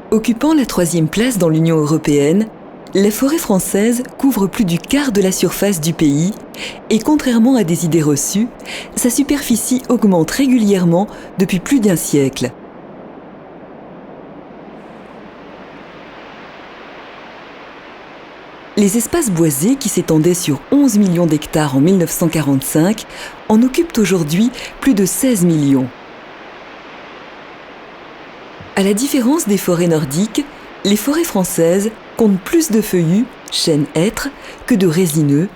Occupant la 3e place dans l'Union européenne, la forêt française couvre plus du quart de la surface du pays et contrairement à des idées reçues, sa superficie augmente régulièrement depuis plus d'un siècle. Les espaces boisés qui s'étendaient sur 11 millions d'hectares en 1945 en occupent aujourd'hui plus de 16 millions. À la différence des forêts nordiques, les forêts françaises comptent plus de feuillus, chênes-hêtres, que de résineux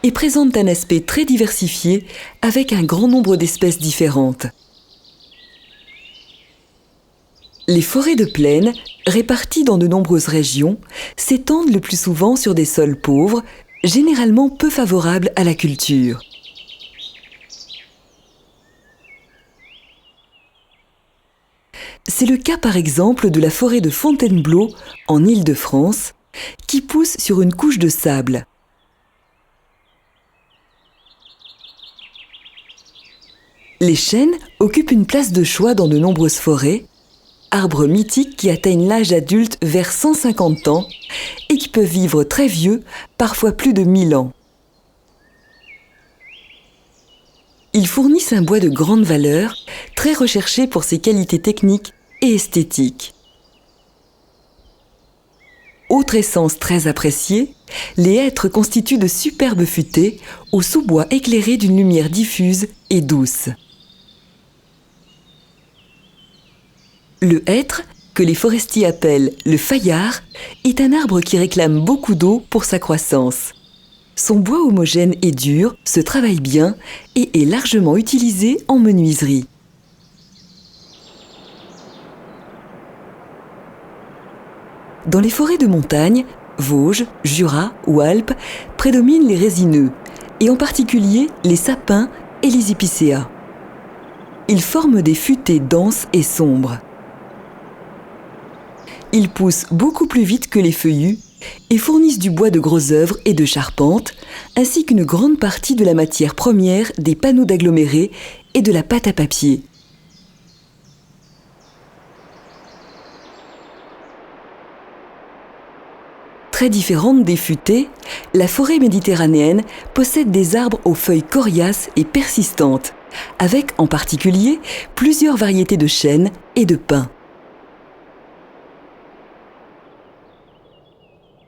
et présentent un aspect très diversifié avec un grand nombre d'espèces différentes. Les forêts de plaine, réparties dans de nombreuses régions, s'étendent le plus souvent sur des sols pauvres, généralement peu favorables à la culture. C'est le cas par exemple de la forêt de Fontainebleau, en Île-de-France, qui pousse sur une couche de sable. Les chênes occupent une place de choix dans de nombreuses forêts, arbres mythiques qui atteignent l'âge adulte vers 150 ans et qui peuvent vivre très vieux, parfois plus de 1000 ans. Ils fournissent un bois de grande valeur, très recherché pour ses qualités techniques et esthétiques. Autre essence très appréciée, les hêtres constituent de superbes futaies aux sous-bois éclairés d'une lumière diffuse et douce. Le hêtre, que les forestiers appellent le faillard, est un arbre qui réclame beaucoup d'eau pour sa croissance. Son bois homogène et dur se travaille bien et est largement utilisé en menuiserie. Dans les forêts de montagne, Vosges, Jura ou Alpes, prédominent les résineux, et en particulier les sapins et les épicéas. Ils forment des futaies denses et sombres. Ils poussent beaucoup plus vite que les feuillus et fournissent du bois de gros œuvre et de charpente, ainsi qu'une grande partie de la matière première des panneaux d'agglomérés et de la pâte à papier. Très différente des futaies, la forêt méditerranéenne possède des arbres aux feuilles coriaces et persistantes, avec en particulier plusieurs variétés de chênes et de pins.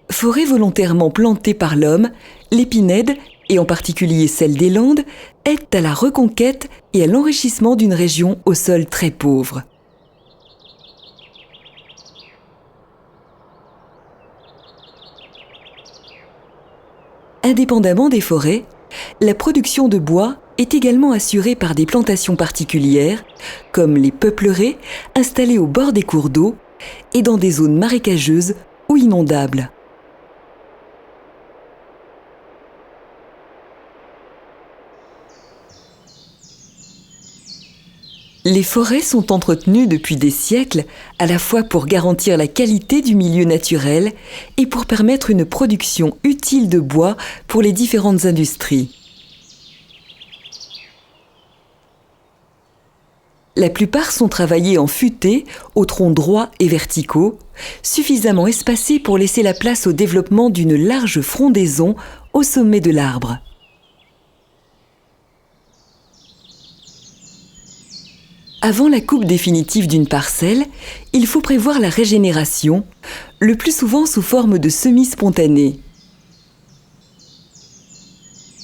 Forêts volontairement plantées par l'homme, l'épinède, et en particulier celle des Landes, aident à la reconquête et à l'enrichissement d'une région au sol très pauvre. Indépendamment des forêts, la production de bois est également assurée par des plantations particulières, comme les peupleraies installées au bord des cours d'eau et dans des zones marécageuses ou inondables. Les forêts sont entretenues depuis des siècles, à la fois pour garantir la qualité du milieu naturel et pour permettre une production utile de bois pour les différentes industries. La plupart sont travaillées en futaies, aux troncs droits et verticaux, suffisamment espacés pour laisser la place au développement d'une large frondaison au sommet de l'arbre. Avant la coupe définitive d'une parcelle, il faut prévoir la régénération, le plus souvent sous forme de semis spontanés.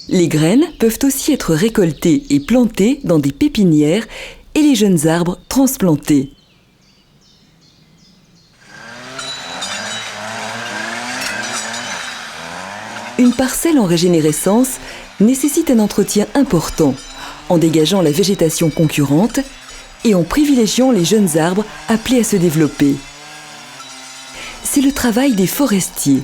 Les graines peuvent aussi être récoltées et plantées dans des pépinières et les jeunes arbres transplantés. Une parcelle en régénérescence nécessite un entretien important, en dégageant la végétation concurrente et en privilégiant les jeunes arbres appelés à se développer. C'est le travail des forestiers.